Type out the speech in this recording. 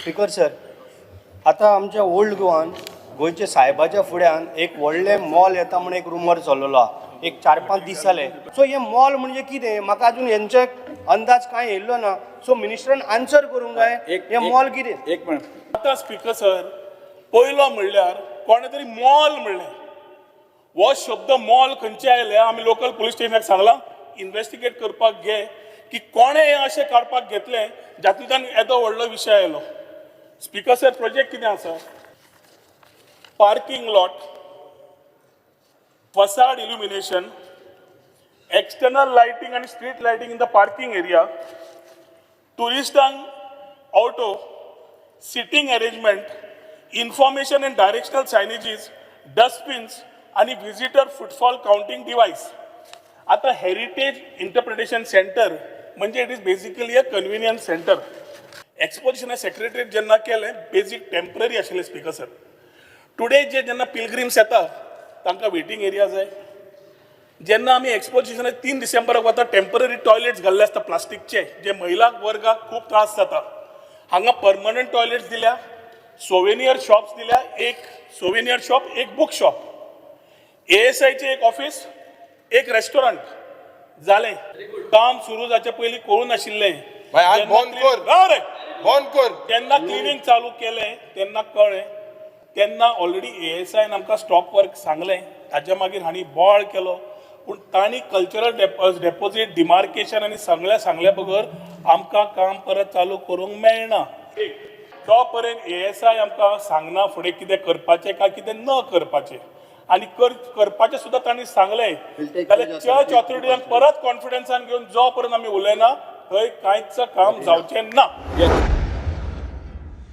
Speaker sir, आता आमच्या old गोवान गोयच्या साहेबाच्या फुड्यान एक व्हडलें मॉल येता म्हणून एक रुमर चल्लेलो आहा. एक 4-5 दीस जाले. सो हे मॉल म्हणजे कितें म्हाका अजून हेंचे अंदाज कांय येयल्लो ना. सो मिनिस्टरान आन्सर करूंक जाय हे मॉल कितें. एक मिनट आता स्पीकर सर, पयलो म्हणल्यार कोणे तरी मॉल म्हणलें. हो शब्द मॉल खंयचे आयले आमी लोकल पुलीस स्टेशनाक सांगलां इन्व्हेस्टिगेट करपाक घे की कोणे हे अशें काडपाक घेतलें जातूंतल्यान येदो व्हडलो विशय आयलो. स्पीकर सर, प्रोजेक्ट कितें आसा? Parking lot, facade illumination, external lighting and street lighting in the parking area, tourist auto, sitting arrangement, information and directional signages, dustbins आणि visitor footfall counting device. आता हेरिटेज इंटरप्रिटेशन सेंटर म्हणजे it is basically a convenience centre. Exposition secretariat जेन्ना केलें basic temporary आशिल्लें speaker sir. Today जेन्ना pilgrims येता तांकां waiting area जाय. जेन्ना आमी एक्सपोजिशनाक 3 डिसेंबराक वता टेम्पररी टॉयलेट्स घाल्ले आसता प्लास्टिकचे जे महिला वर्गाक खूब त्रास जाता. हांगा परमनंट टॉयलेट्स दिल्या, सोवेनियर शॉप्स दिल्या, एक सोवेनियर शॉप, एक बुक शॉप, ASIचे एक ऑफिस, एक रेस्टॉरंट जालें. काम सुरू जाचे पयलीं कळून नाशिल्लें. जेन्ना क्लिनिंग चालू केलें तेन्ना कळ्ळें. तेन्ना ऑलरेडी ASIन आमकां स्टॉप वर्क सांगलें. ताच्या मागीर हांणी बोवाळ केलो. पूण तांणी कल्चरल डेपोजीट डिमार्केशन आनी सांगल्या बगर आमकां काम परत चालू करूंक मेळना. तो पर्यंत ASI आमकां सांगना फुडें कितें करपाचें काय कितें न करपाचें. आनी करपाचें सुद्दां तांणी सांगलें जाल्यार चर्च ऑथॉरिटीजान परत कॉन्फिडन्सान घेवन जो पर्यंत आमी उलयना थंय कांयच काम जावचें ना.